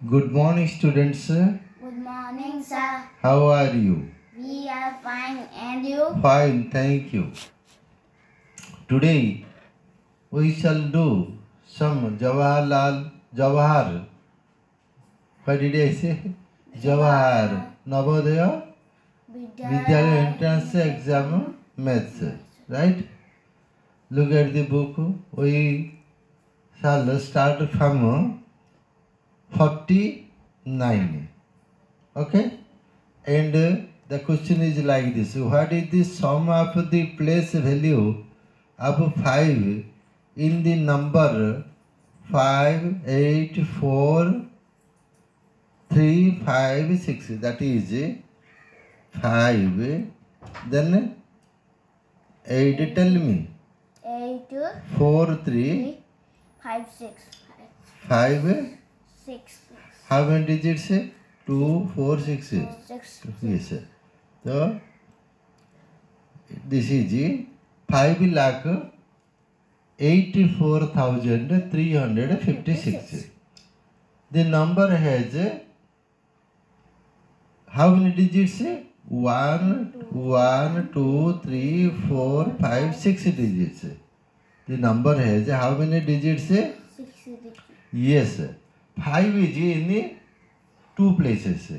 Good morning, students. Good morning, sir. How are you? We are fine, and you? Fine, thank you. Today we shall do some Jawahar. What did I say? Jawahar Navodaya Vidyalaya entrance exam maths. Right? Look at the book. We shall start from 49. Okay? And the question is like this. What is the sum of the place value of 5 in the number 5, 8, 4, 3, 5, 6? That is 5. Then 8, tell me. 8, 4, 3, 5, 6. 5. 6. How many digits? 2, 4, 6. 6. Yes. So, this is 5 lakh 84,356. The number has how many digits? 1, 2, 3, 4, 5, 6 digits. The number has how many digits? 6. Yes. 5 is in 2 places.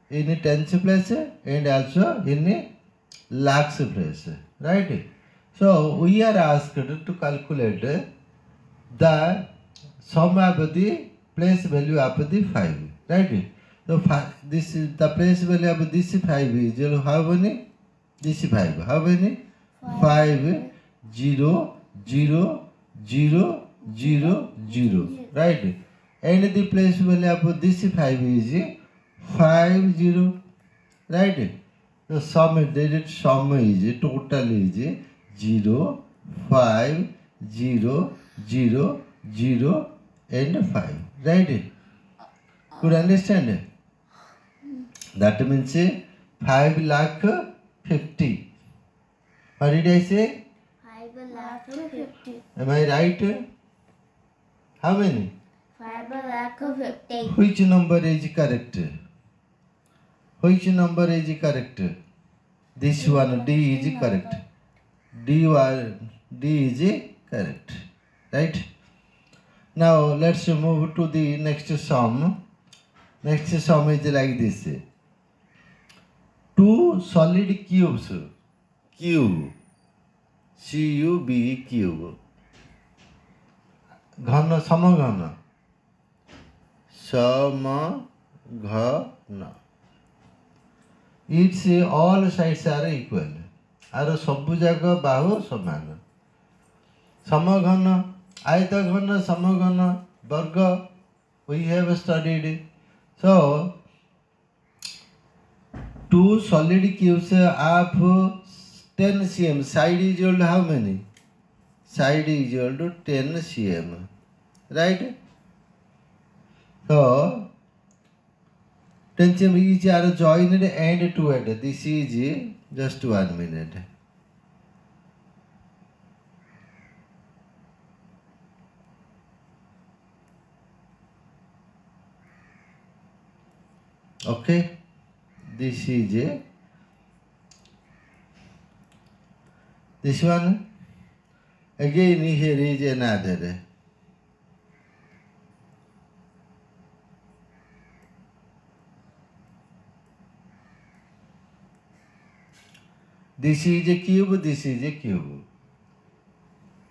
In tens place and also in lakhs place. Right? So we are asked to calculate the sum of the place value of the 5. Right? So this is the place value of this 5 is how many? This 5. How many? 5, 0, 0, 0, 0, 0. Right? And the place value of this 5 is 5, 0. Right? The sum is total is 0, 5, 0, 0, 0 and 5. Right? Could understand? That means 5 lakh 50. What did I say? 5 lakh 50. Am I right? How many? 5 lakh 50. Which number is correct? Which number is correct? This one, D is correct. D is correct. Right? Now let's move to the next sum. Next sum is like this. 2 solid cubes. Cube. CUB cube. घन समघन. समघन. Its all sides are equal. आर सबु जाक बाहु समान. समघन, आयतघन, समघन, वर्ग. We have studied. So 2 solid cubes of 10 cm. Side is equal to how many? Side is equal to 10 cm. Right? So 10 cm each are joined end to end. This is just 1 minute. Okay? This is this one. Again here is another. This is a cube, this is a cube.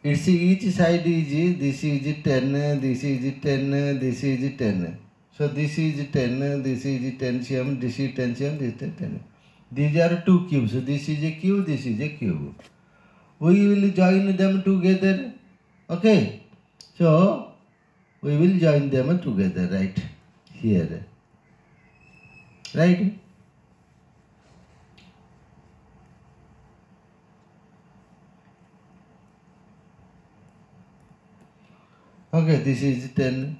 Its each side is, this is 10, this is 10, this is 10. So this is 10, this is 10 cm, this is 10 cm, this is 10. These are 2 cubes. This is a cube, this is a cube. We will join them together. Okay? So we will join them together right here. Right? Okay, this is 10.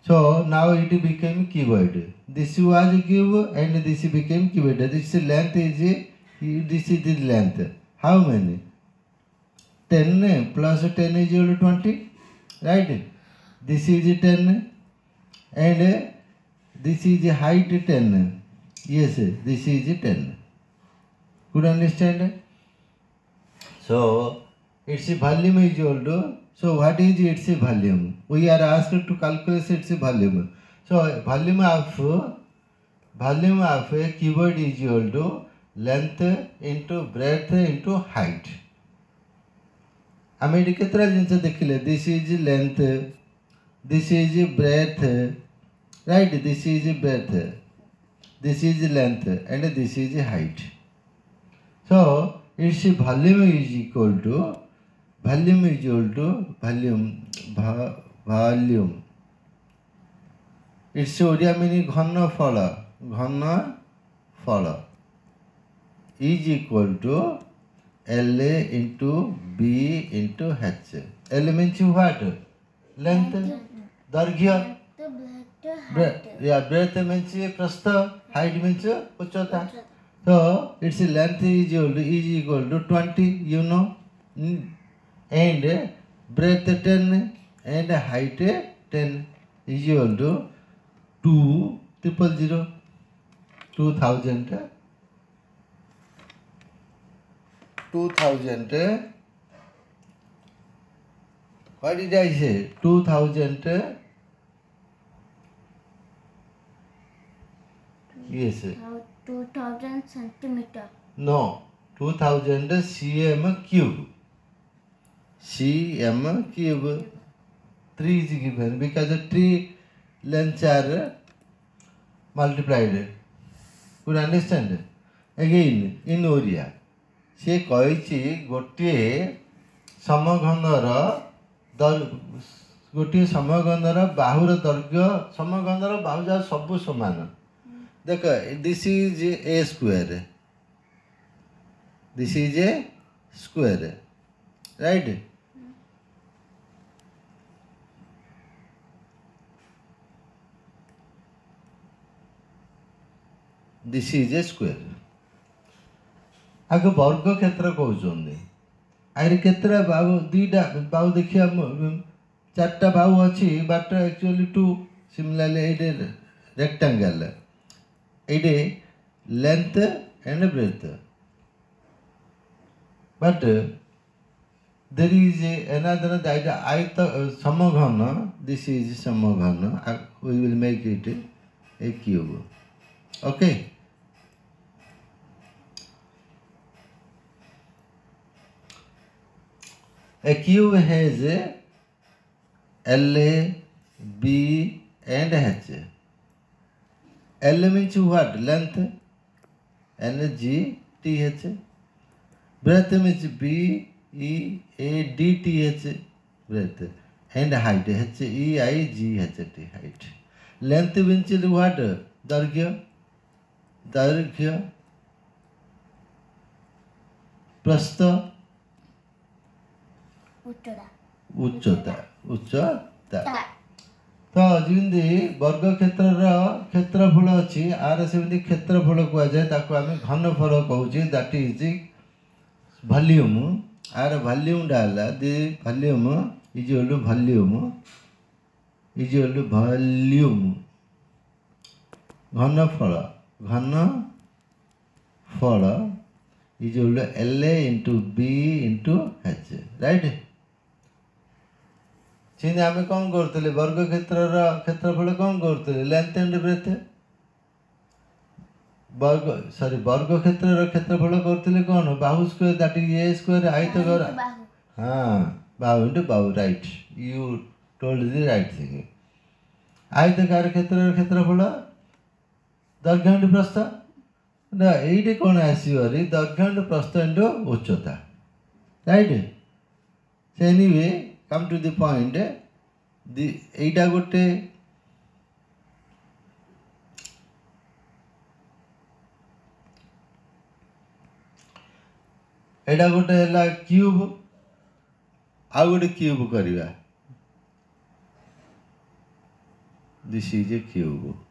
So now it became cuboid. This was a cube and this became cuboid. This length is, this is the length. How many? 10 plus 10 is equal to 20. Right? This is 10 and this is height 10. Yes, this is 10. Could understand? So its volume is equal to, so what is its volume? We are asked to calculate its volume. So volume of a cuboid is equal to length into breadth into height. आम ये केतरा जिनस देखिले, this is length, this is breadth, right, this is breadth, this is length and this is height. So its volume is equal to volume. Its Odia meaning घन फल is equal to L into B into H. L means what? Length. Darghya. Yeah, breadth means prastha. Height means uchchata. So its length is equal to 20. You know, and breadth 10 and height 10 is equal to 2,000. 2000. What did I say? 2000. Yes. 2000 centimeter. No. 2000 cm cube. Cm cube. 3 is given because the 3 lengths are multiplied. Could understand? Again, in area. से कही गोटे समघनर बाहुर दैर्घ्य समघनर बाहु जा सब समान. देख, this is a square, this is a square, right. This is a square. आगे वर्ग क्षेत्र कहते आगे केतरा बाहु, दुईटा बाहु देखिए, 4टा बाहु अच्छी बट एक्चुअली 2. सिमिलरली ये रेक्टेंगल, ये length and breadth, but there is another आयत समघन. दिस इज समघन. We will make it a cube. Okay. A cube has L, B and H. L means what? Length. N, G, T, H. Breadth means B, E, A, D, T, H. Breadth. And height. H, E, I, G, H, T. Height. Length means what? Darghya. Prastha. उच्चता. तो जमी वर्ग क्षेत्रफल अच्छी are सेमती क्षेत्रफल कहुए ताको आम घनफल कहूँ. That is volume. आर वॉल्यूम डाला the volume is equal to volume घनफल is equal to L into B into H, right. सीधे आम कौन करते वर्ग क्षेत्रफल कौन करते लेंथ एंड ब्रेथ. वर्ग क्षेत्रफल करते कौन बाहु square, that is a square. आयतकार. हाँ, बाहु इंटू बाहु, right. You told the right thing. आयतकार क्षेत्रफल दैर्घ्य इंटू प्रस्थ. ना ये कौन आसरी दैर्घ्य इंटू प्रस्थ इंटू उच्चता, right. So anyway come to the point. एटा गोटे एटा गोटे है क्यूब. आउ गोटे क्यूब करवा. This is a cube.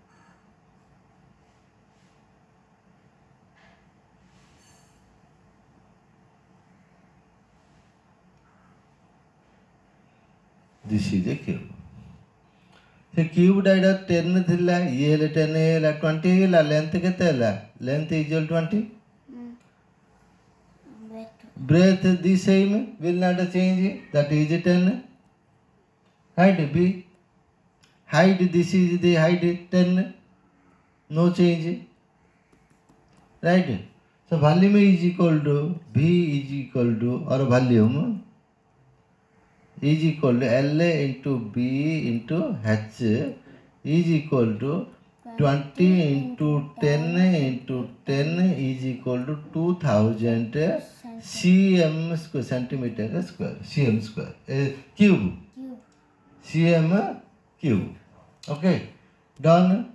This is a cube. से क्यूब डाइडा 10 थिला ये हेले 10 हेला 20 हेला लेंथ केते हेला length equal 20 breadth the same will not change that is 10 height b height this is the height 10 no change right so volume is equal to v is equal to or volume is equal to L into B into H is equal to 20 into 10 into 10 is equal to 2000 cm square centimeter square cm square cube cm cube okay done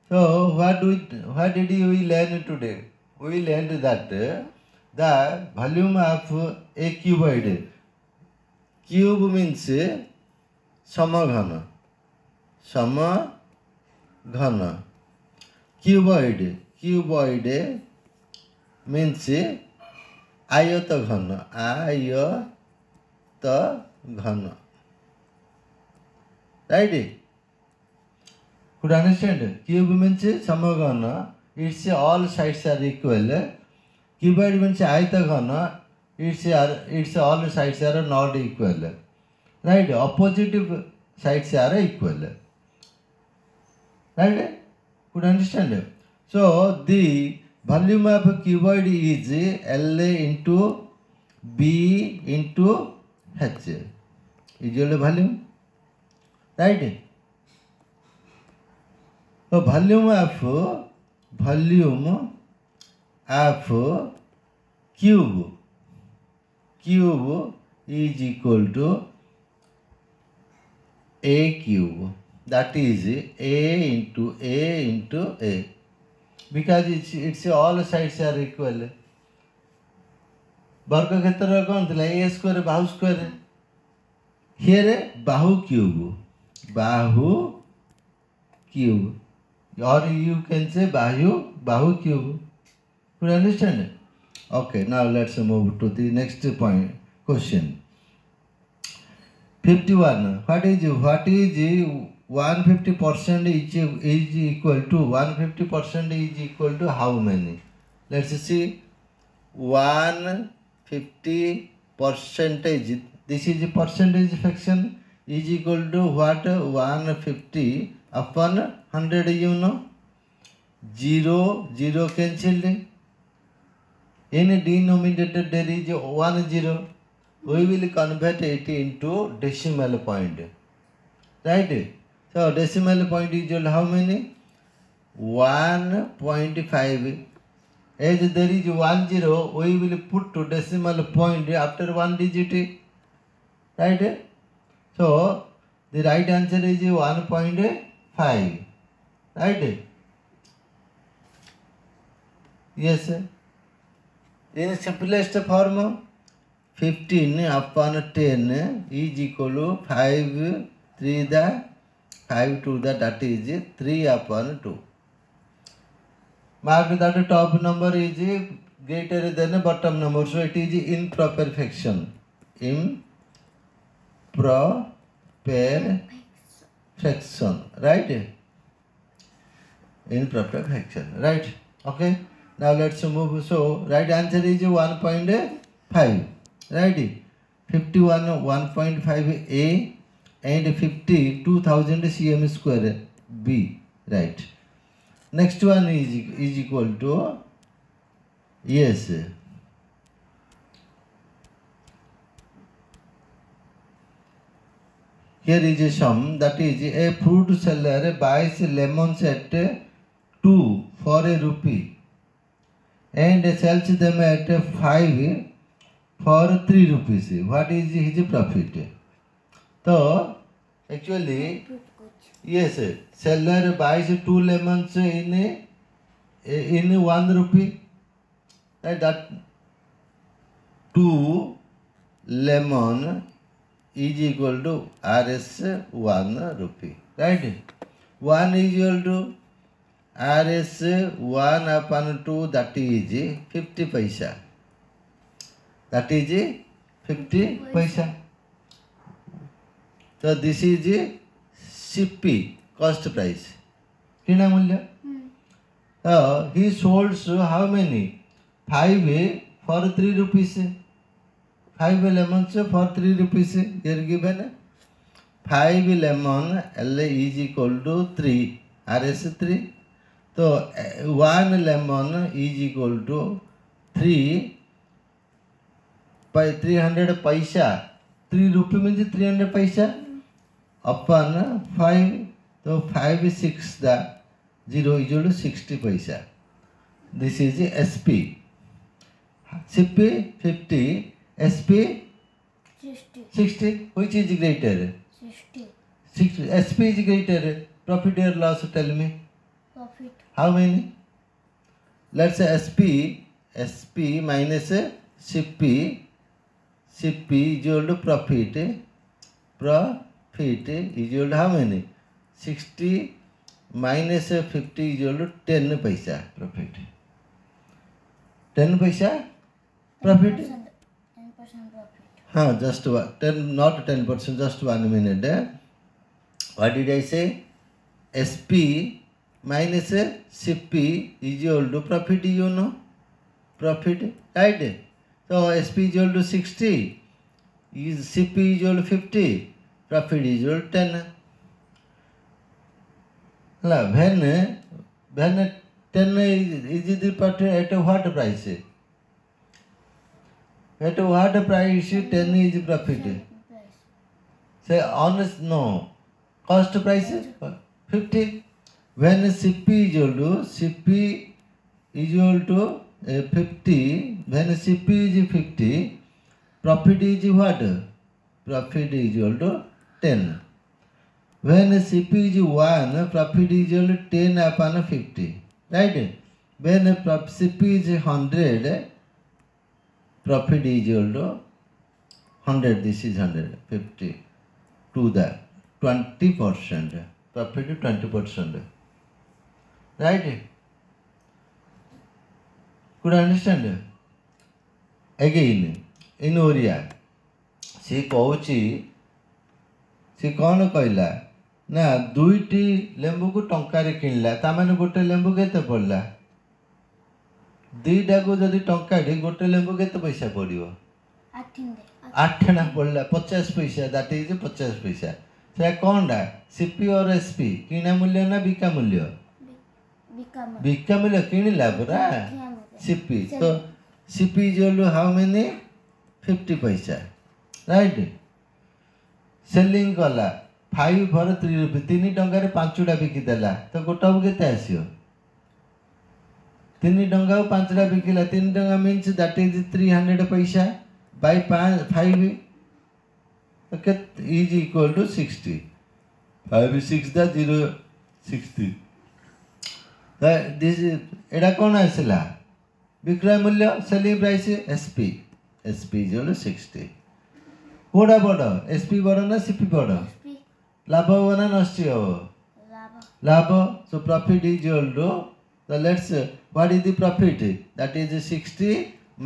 so what did we learn today we learned that the volume of a cuboid cube means समघन समघन cuboid cuboid means आयत घन आयत घन right could understand cube means समघन its all sides are equal cuboid means आयत घन its all sides are not equal right opposite sides are equal right could understand so the volume of cuboid is L into B into H is your volume right so volume of cube is equal to a cube that is a into a because it's all sides are equal वर्ग क्षेत्र कौन थिला a square Bahu square here Bahu cube or you can say bahu cube you understand okay now let's move to the next point question 51 what is 150% is equal to 150% is equal to how many let's see 150 percentage this is percentage fraction is equal to what 150 upon 100 you know 0 cancelled in denominator there is 1 0 we will convert it into decimal point right so decimal point is how many 1.5 as there is 1 0 we will put to decimal point after one digit right so the right answer is 1.5 right yes in simplest form 15 upon 10 is equal to 5 3 the 5 to the that is 3 upon 2 mark that top number is greater than bottom number so it is improper fraction right improper fraction right okay now let's move so right answer is 1.5 right 51 1.5 a and 50 2000 cm square b right next one is equal to yes here is a sum that is a fruit seller buys lemons at 2 for a rupee and sells them at 5 for 3 rupees what is his profit so actually yes seller buys 2 lemons in 1 rupee right that 2 lemon is equal to rs 1 rupee right 1 is equal to rs 1 upon 2 that is 50 paisa that is 50 paisa so this is CP cost price किना मूल्य he sold how many 5 for 3 rupees 5 lemons for 3 rupees here given 5 lemon L is equal to 3 RS 3 तो 1 lemon is equal to 300 पैसा 3 रुपये means 300 पैसा upon 5 तो 5 6 दा 0 is equal to 60 पैसा this is SP CP 50 SP 60 which is greater 60 SP is greater profit or loss tell me Profit. how many let's say SP minus CP is equal to profit is equal to how many 60 minus 50 is equal to 10 paisa profit 10 paisa profit 10% profit. just 10 not 10% just 1 minute what did I say SP minus CP is equal to profit you know profit right so SP is equal to 60 is CP is equal to 50 profit is equal to 10 when 10 is the profit at what price at what price 10 is profit Price. say honest no cost price 50 when CP is equal to 50 when CP is 50 profit is what profit is equal to 10 when CP is 1 profit is equal to 10 upon 50 right when CP is 100 profit is equal to 100 this is 150 to the 20% profit is 20% right could understand again in Oriya से कहूची से कौन कहला ना दुईटी लेंबू को टंकार किणला ताମାନେ गोटे लेंबू केते पड़ला दुईटा को जदि टंकाटी गोटे लेंबू केते पैसा पड़िबो 8 ना पड़ला 50 पैसा दैट इज 50 पैसा से कोनडा सीपी और एसपी किना मूल्य ना बिका मूल्य बिका मूल्य किणला परा सीपी तो सीपी इज हाउ मेनी 50 पैसा राइट सेलिंग कला 5 for 3 रुपये 3 टंकार 5टा बिकिदेला तो गोटा को केते आसियो 3 टंका 5टा बिकिला 3 टंका मीन्स दैट इज 300 पैसा बाय 5 तो केत इज इक्वल टू 60 5 6 दा 0 60 दिस एडा कोन आसला विक्रय मूल्य selling price SP SP is equal to 60 कोडा बड़ एसपी बड़ ना सीपी बड़ लाभ हो ना नष्ट हो लाभ so profit is equal to so let's what is the profit that is 60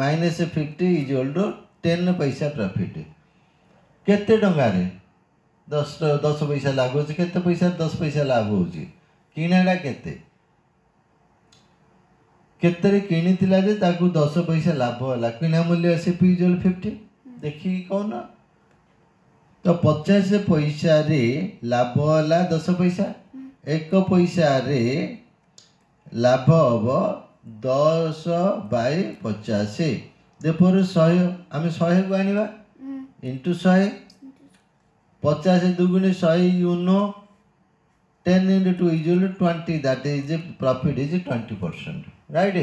minus 50 is equal to 10 पैसा profit केते टंका रे 10 पैसा लाभ हो केते पैसा 10 पैसा लाभ हो किणाडा केते केते रे किनितिला जे ताकू 10 पैसा लाभ होला किना मूल्य से पी इक्वल 50 देखि कोन तो 50 पैसा रे लाभ होला 10 पैसा 1 पैसा रे लाभ हब 10 बाय 50 देपर 100 आम 100 को आनिबा into 100 50 दुगुणी 100 you know 10 into 2 is equal to 20 that is the profit is 20% right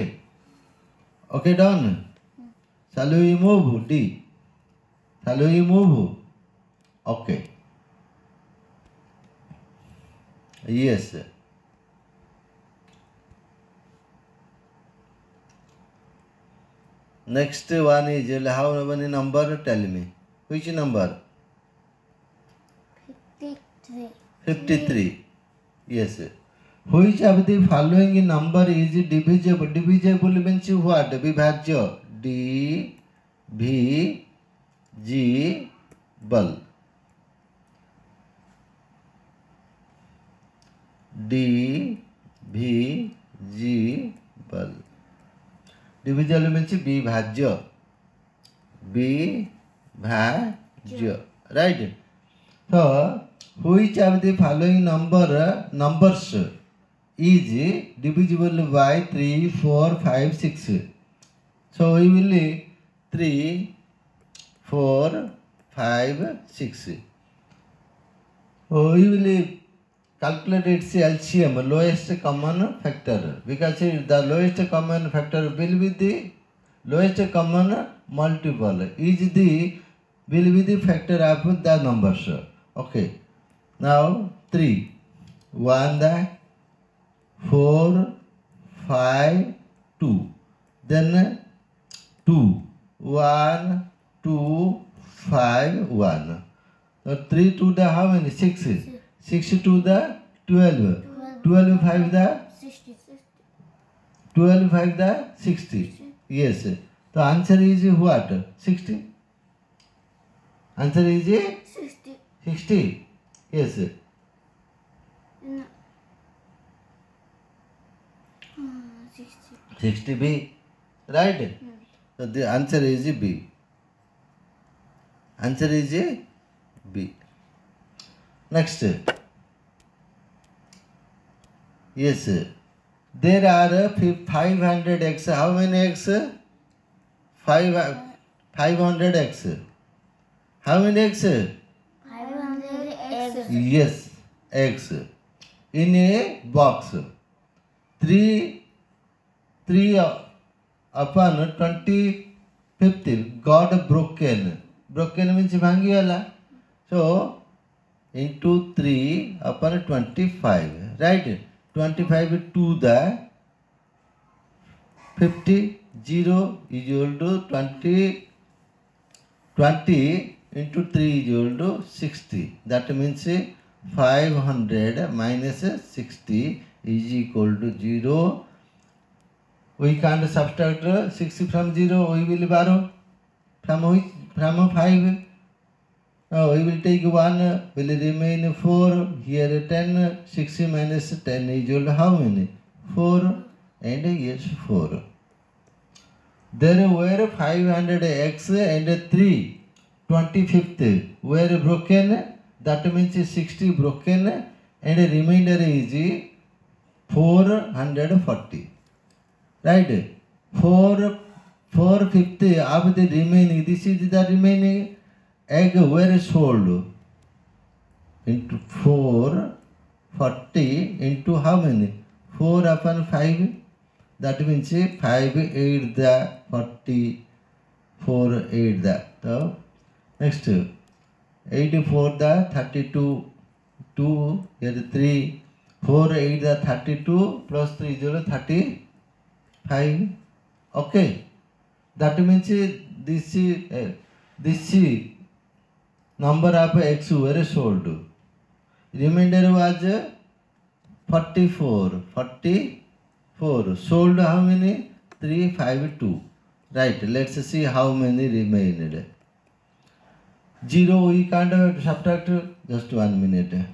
okay done shall we move D shall we move okay yes next one is how many number tell me which number 53 yes which of the following number is divisible means what विभाज्य D V G बल divisible. Divisible means विभाज्य. विभाज्य. Right? So, which of the following numbers is divisible by 3, 4, 5, 6? So, we will 3, 4, 5, 6. We will calculate its LCM, lowest common factor, because the lowest common factor will be the lowest common multiple will be the factor of the numbers. Okay. Now 3, 1, 4, 5, 2. Then 2, 1, 2, 5, 1. So 3 to the how many? 6. 6 to the 12. 12 5 the 60. 12 5 the 60. Yes. The answer is what? 60. Answer is 60. 60. Yes. No. 60. 60 B. Right? So the answer is B. Answer is B. Next. Yes. There are 500 x. How many x? 500 x. How many x? 500 eggs. Yes, x. In a box. 3 upon 25th got broken. Broken means bhangiwala. So, into 3 upon 25. Right? 25 to the 50. 0 is equal to 20. 20 into 3 is equal to 60. That means 500 minus 60 is equal to 0. We can't subtract 60 from 0. We will borrow from 5. Now we will take 1. Will remain 4. Here 10. 60 minus 10 is equal to how many? 4. And yes, 4. There were 500 x and 3 25th were broken. That means 60 broken and remainder is 440. Right? 450 of the remaining. This is the remaining egg were sold into 440 into how many? 4 upon 5. That means 5 8 the 40, 4 8 the. So next 84 the 32, 2 here 3, 4 8 the 32 plus 3 0 35. Okay. That means this number of x were sold. Remainder was 44. Sold how many? 352. Right. Let's see how many remained. 0 we can't subtract. Just 1 minute.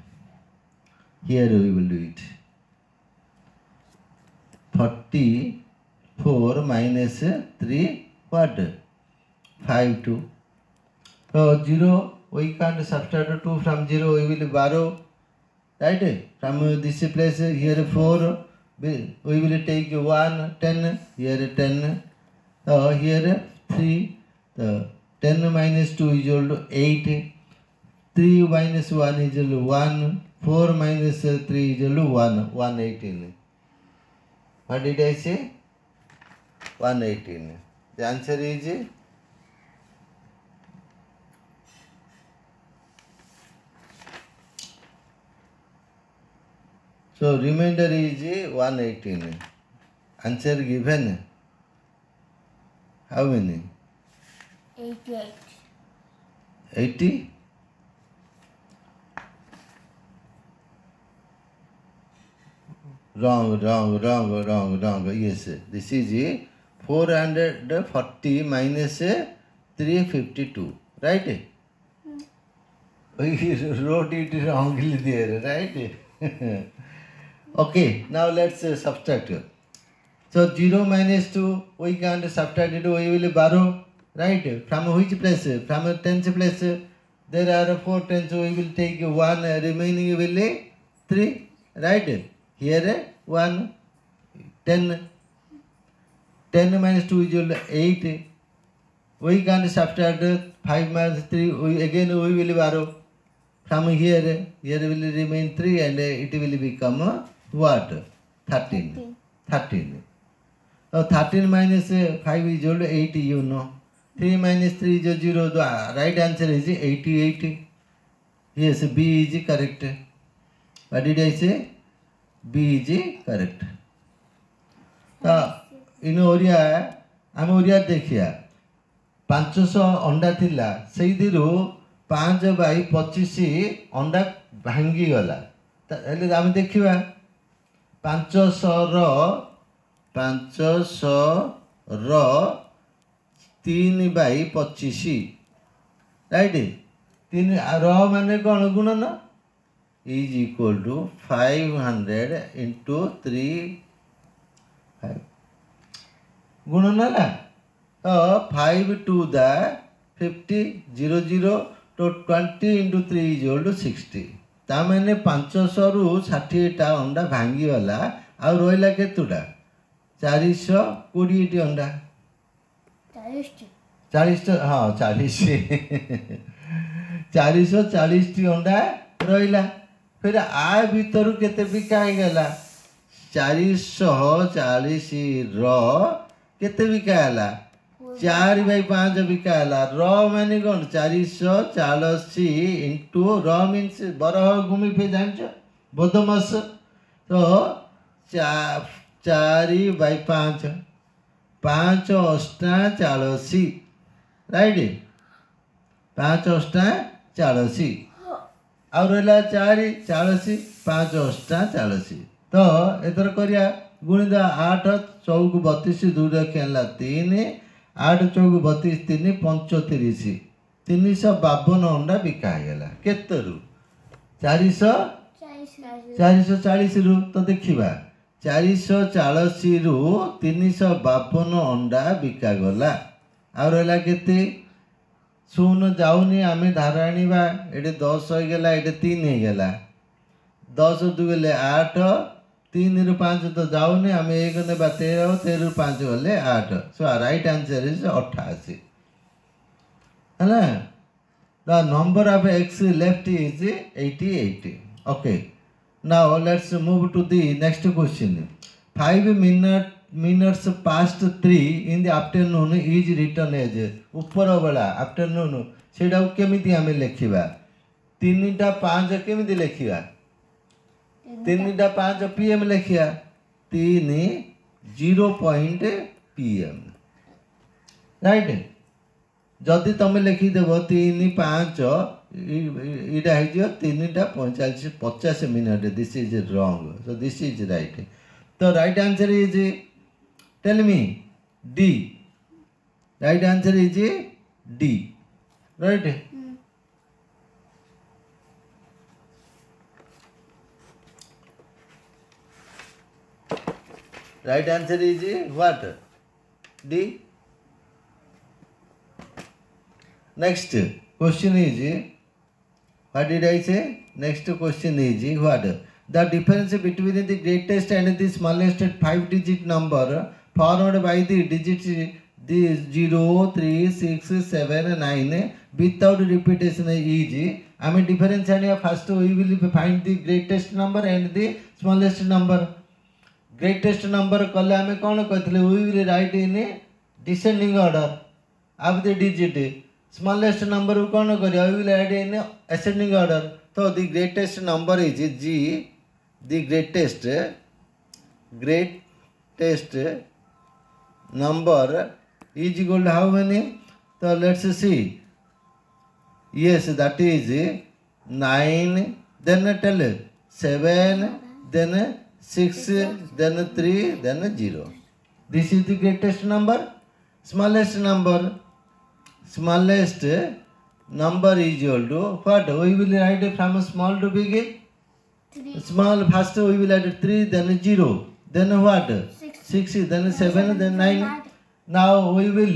Here we will do it. 44 minus 3 what? 52. So 0 we can't subtract 2 from 0. We will borrow. Right? From this place here 4. We will take 1, 10, here 10, here 3, 10 minus 2 is equal to 8, 3 minus 1 is equal to 1, 4 minus 3 is equal to 1, 118. What did I say? 118. The answer is so remainder is 118. Answer given. How many? 88. 80? Wrong. Yes, this is 440 minus 352. Right? We wrote it wrongly there, right? Okay, now let's subtract. So 0 minus 2, we can't subtract it, we will borrow, right? From which place? From tens place. There are 4 tens, we will take 1, remaining will be 3, right? Here 1, 10. 10 minus 2 is equal to 8. We can't subtract 5 minus 3, we will borrow. From here will remain 3 and it will become what? 13. 13. Now 13 minus 5 is equal to 8, you know. 3 minus 3 is 0. The right answer is 88. Yes, B is correct. What did I say? B is correct. इन ओरिया आम ओरिया देखिया 500 अंडा थिला सेई दिरु 5/25 अंडा भांगी गला हेले आम देखिबा 500 रो 3/25 राइट 3 रो माने कोन गुणन इज इक्वल टू 500 into 3 गुणन है तो 5 to the 50 0 0 तो 20 into 3 is equal to 60 ता मैंने 500 रु 60 टा अंडा भांगी वाला आ रोइला केतुटा 420 टी अंडा 40 हाँ 40 440 टी अंडा रोइला फिर आ भीतर केते बिका गला 440 रो केते बिकाला 4/5 बिकाला र माने कौन 440 इंटू र मीन्स बरह घूमी पे जान बोधमस तो 4/5 5 अष्टा 40 राइट 5 अष्टा 40 और रहा 4 5 अष्टा 40 तो एथर करिया गुणित 8 चौक 32 2 खेला 3 8 चौक 32 3 35 352 अंडा बिका गला केतरु 440 रु तो देखिबा 440 रु 352 अंडा बिका गला और रहला केते शून्य जाऊनी आमे धारा आनिबा एटे 10 हो गेला एटे 3 हो गेला 10 2 गेले 8 3 रु 5 तो जाऊनी आमे 1 ने 13 13 रु 5 गले 8 सो राइट आंसर इज 88 हैना the number of x left is 88 okay now let's move to the next question 5 minutes past 3 in the afternoon is written as ऊपर बेला आफ्टरनून सेटा केमिति आमे लेखिबा 3:05 केमिति लेखिबा 3:05 PM लेखिया 3:0 PM राइट जदि तुम लिखिदेव 3:05 इटा है 3:45 minute this is wrong so this is right तो right answer is tell me D right answer is D right right answer is what D next question is what did I say next question is what the difference between the greatest and the smallest 5 digit number formed by the digits the 0 3 6 7 9 without repetition is I mean difference and first we will find the greatest number and the smallest number greatest number कले आमे कौन कहते we will write in descending order of the digit smallest number कौन करिया we will write in ascending order तो the greatest number is G the greatest number is equal to how many so let's see yes that is 9 then tell 7 then 6 then 3 then 0 this is the greatest number smallest number is equal to what we will write from small to big 3, Small, first we will add 3, then 0, then what? 6, 6, then 7, then 9. Now we will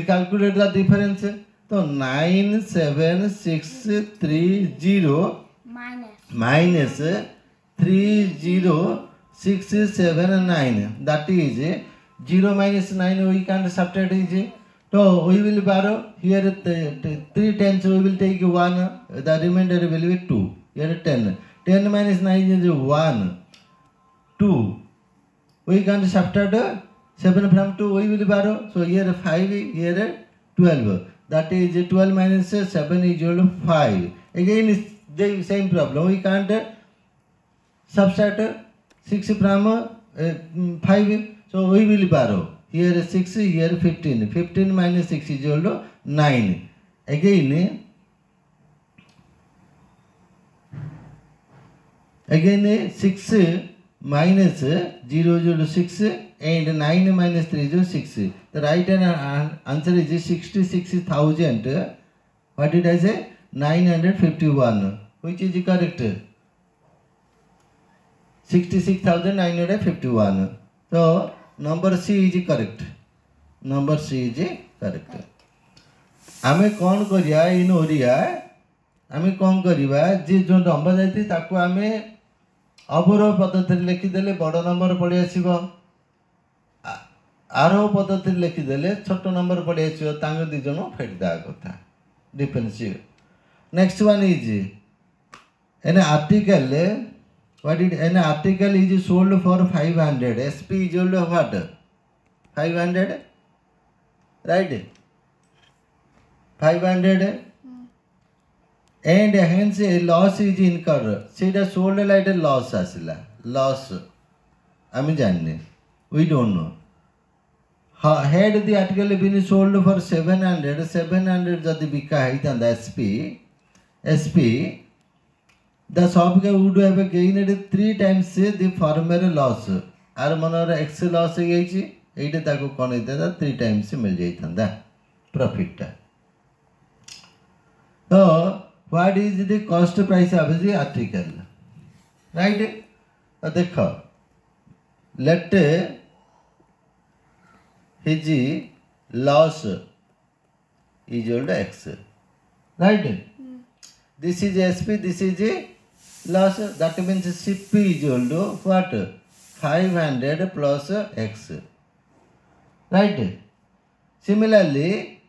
calculate the difference. So 9, 7, 6, 3, 0 minus minus 3, 0, 6, 7, 9. That is 0 minus 9 we can't subtract it. So we will borrow here 3 tens we will take 1. The remainder will be 2. Here 10. 10 minus 9 is 1. 2. We can't subtract 7 from 2 we will borrow. So here 5, here 12. That is 12 minus 7 is equal to 5. Again it's the same problem. We can't subtract 6 from 5. So we will borrow. Here 6, here 15. 15 minus 6 is equal to 9. Again 6 minus 0 is equal to 6 and 9 minus 3 is 6. The right answer is 66,000. What did I say? 951. Which is correct? 66,951. So number C is correct. Number C is correct. आमे कौन करिया इन ओरिया आमे कौन करिवा जे जो number जाती ताको आमे अवरोह पद्धति लिखिदेले बड़ नंबर पड़े आसीबो आरोह पद्धति लिखिदेले छोट नंबर पड़े आसीबो तांग दि जण फेडदा कथा differential. Next one is an article. What did an article is sold for 500? SP is equal to what? 500, right? 500 and hence a loss is incurred. See the sold like a loss asila. Loss. I mean janne. We don't know. Had the article been sold for 700, 700 jadi bika haitanda SP. The shopkeeper would have gained 3 times the former loss. Our manor X loss is 8 taku konita 3 times mil jaitanda profit. So what is the cost price of the article? Right? देखो let his loss is equal to X. Right? This is SP, this is loss. That means CP is equal to what? 500 plus X. Right? Similarly,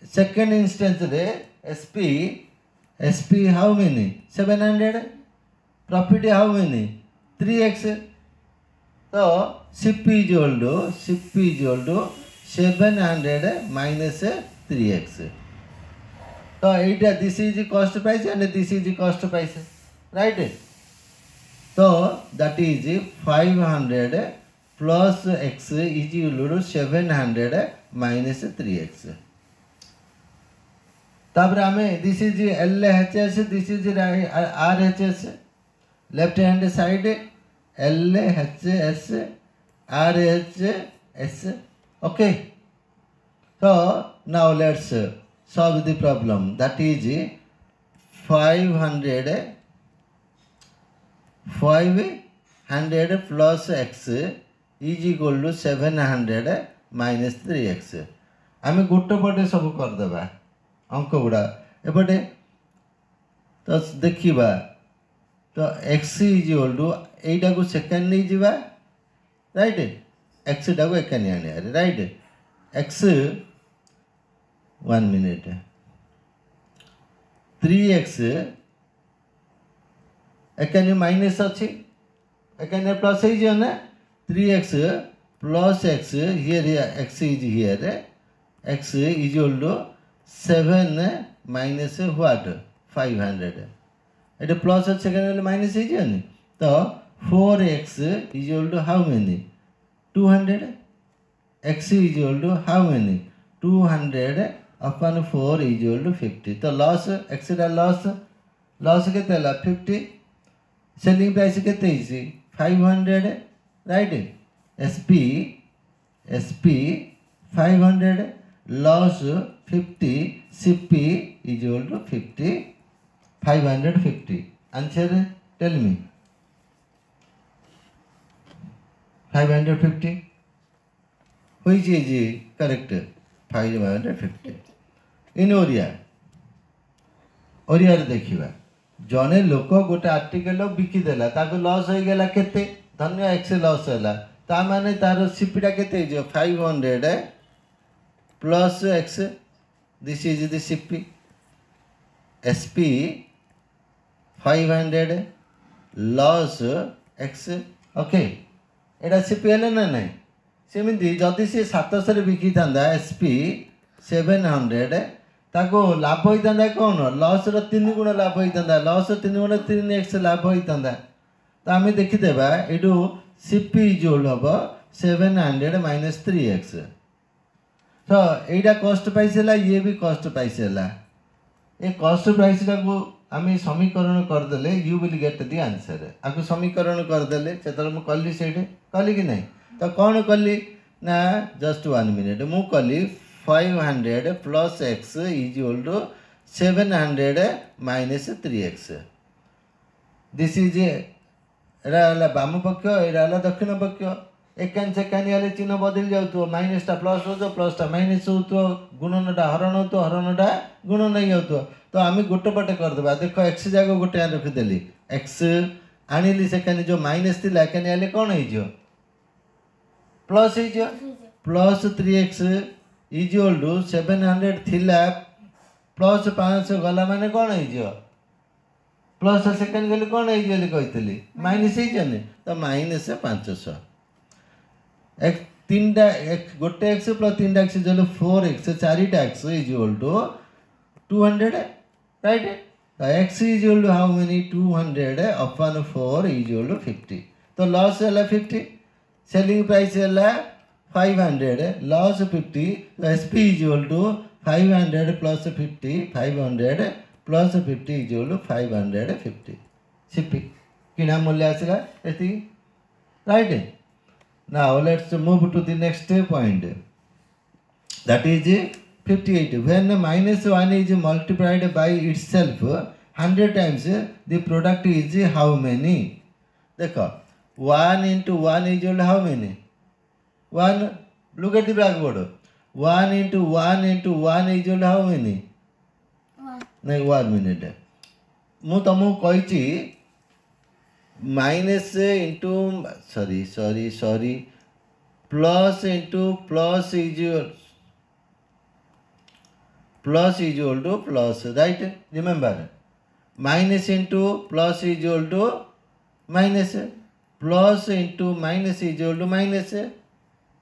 second instance SP how many? 700. Profit how many? 3X. So CP is equal to 700 minus 3X. So this is the cost price and this is the cost price, right? So that is 500 plus X is equal to 700 minus 3X. तापर हमें this is LHS, this is RHS. Left hand side LHS RHS. Okay. So now let's solve the problem. That is 500 plus X is equal to 700 minus 3X. आमे गोटे पटे सब कर देबा अंक गुड़ा एपटे तो देखिबा तो X is equal to एटा को सेकंड नहीं जीवा, राइट? X टा को एक नहीं आने, राइट? X 1 minute 3X एकाने माइनस अच्छी एकाने प्लस है ना 3X plus X here X is here X is equal to 7 minus what 500 Etah plus अच्छे एकाने माइनस है ना तो 4X is equal to how many 200 X is equal to how many 200 upon 4 is equal to 50. तो loss extra loss कितना ला 50. Selling price कितना है 500, right? SP 500 loss 50 CP is equal to 50 550. Answer tell me 550 which is correct 550 in Oriya Oriya देखिबा जने लोक गोटे article बिकिदेला ताको loss हो गला केते धन्य एक्स लॉस होला ता माने तार सीपीटा केते जो 500 plus x this is the CP SP 500 loss x okay Etah CP हेले ना नहीं सेमिति जदि से 700 रे बिकी थांदा एसपी 700 ताको लाभ होता कौन लॉस रो 3 गुण लाभ होता लॉस 3 गुण 3x लाभ होता तो आम देखीदेवा यू सीपी इक्वल हम 700 माइनस 3x तो यहाँ कस्ट प्राइस है ये भी कस्ट प्राइस है ये कस्ट प्राइस को आम समीकरण करदे you will get the answer आपको समीकरण करदे से मुझे कली से कली कि नहीं तो कौन कली ना जस्ट 1 मिनिट मु कली 500 plus X is equal to 700 minus 3x this is एरा बाम पक्ष एरा दक्षिण पक्ष एकान सेकान चिन्ह बदल जाऊ माइनसटा प्लस हो प्लसटा माइनस हो गुणनटा हरण हो हरणटा गुणन ही हो तो आम गोटे पटे करदे देख एक्स जाक गोटे रखिदेली एक्स आनिली सेकान जो माइनस थी एकान कौन हो प्लस हो प्लस 3x इक्वल टू 700 थिला प्लस 500 गला माने कौन हो प्लस सेकेंड गले कौन हो कही माइनस हो तो माइनस 500 एक 3टा एक गोटे एक्स प्लस 3टा एक्स जो 4x 4टा x equal to 200 right x equal to how many 200 अपन 4 इक्वल टू 50 तो लॉस है 50 सेलिंग प्राइस है 500 loss 50 SP equal to 500 plus 50 500 plus 50 equal to 550 CP किना मूल्य आसला एति right now let's move to the next point that is 58 when -1 is multiplied by itself 100 times the product is how many देखो 1 into 1 is equal to how many 1 look at the blackboard 1 into 1 into 1 is equal to how many नहीं 1 minute मु तुमको कही minus into sorry plus into plus is to plus right remember minus into plus is to minus plus into minus is to minus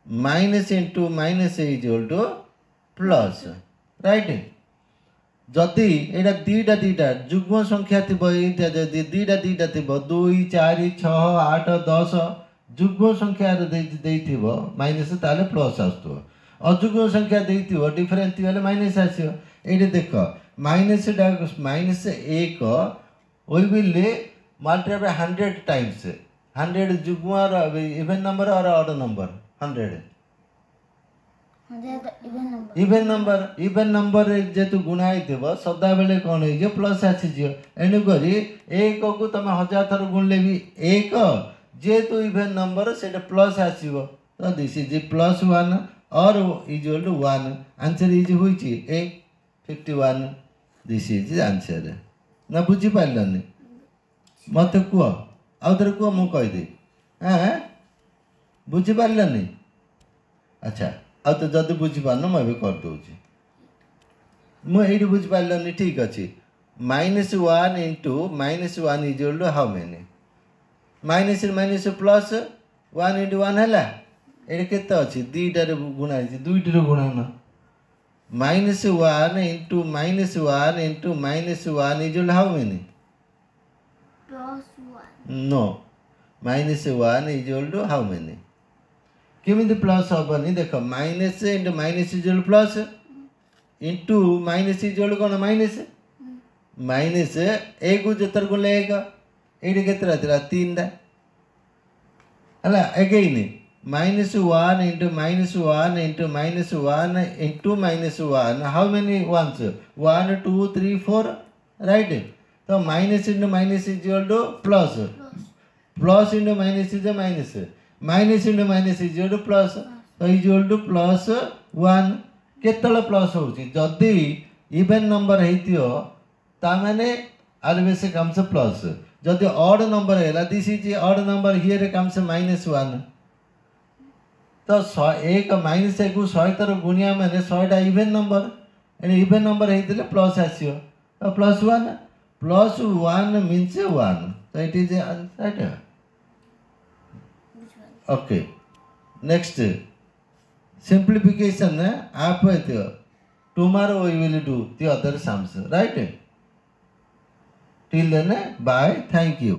minus into minus is to plus right जदि यहाँ दीटा जुग्म संख्या थी जदि दीटा थी 2 4 6 8 10 जुग्म संख्या माइनस ताले plus आसो अजुग्म संख्या डिफरेन्स थी माइनस आसो ये देख minus minus 1 we will multiply by 100 times 100 जुग्म इवन नंबर और ऑड नंबर 100 इवेन नंबर जेतु गुणा हो सदा बेले कौन हो प्लस आसीज एणुक 1 को तुम 1000 थर गुणले भी 1 जेतु इवेन नंबर से प्लस आसो तो दिस इज प्लस 1 और इक्वल टू 1 आंसर इज हुई ए 51 दिस इज आंसर ना बुझी पार्लनि मत कह आउ थे कह मु कहीदे हाँ बुझी पार्लनि अच्छा आ तो जदि बुझीपार मुझे करदे मुझे बुझीपार ठीक अच्छे -1 into -1 is equal to how many minus minus plus 1 into 1 है ये केते अच्छी दुईटार गुणा दुईटी गुणन -1 into -1 into -1 is equal how many no -1 is equal to how many केमी प्लस हेनी देख minus into minus equal plus into minus equal कौन माइनस माइनस एक जितर गुले 1 ये केतरा 3टा है again -1 into -1 into -1 into -1 how many ones 1 2 3 4 right तो minus into minus is equal to plus plus into minus is minus minus into minus is equal to plus तो इज इक्वल टू प्लस 1 केतले plus होची जदी even number हेतियो ता माने always comes plus जदी odd number हैला this is odd number here comes -1 तो 1 माइनस 1 को 100 तर गुणिया माने 100 टा even number and even number हेतिले प्लस आसियो तो +1 means 1 so it is right okay next simplification after tomorrow we will do the other sums right till then bye thank you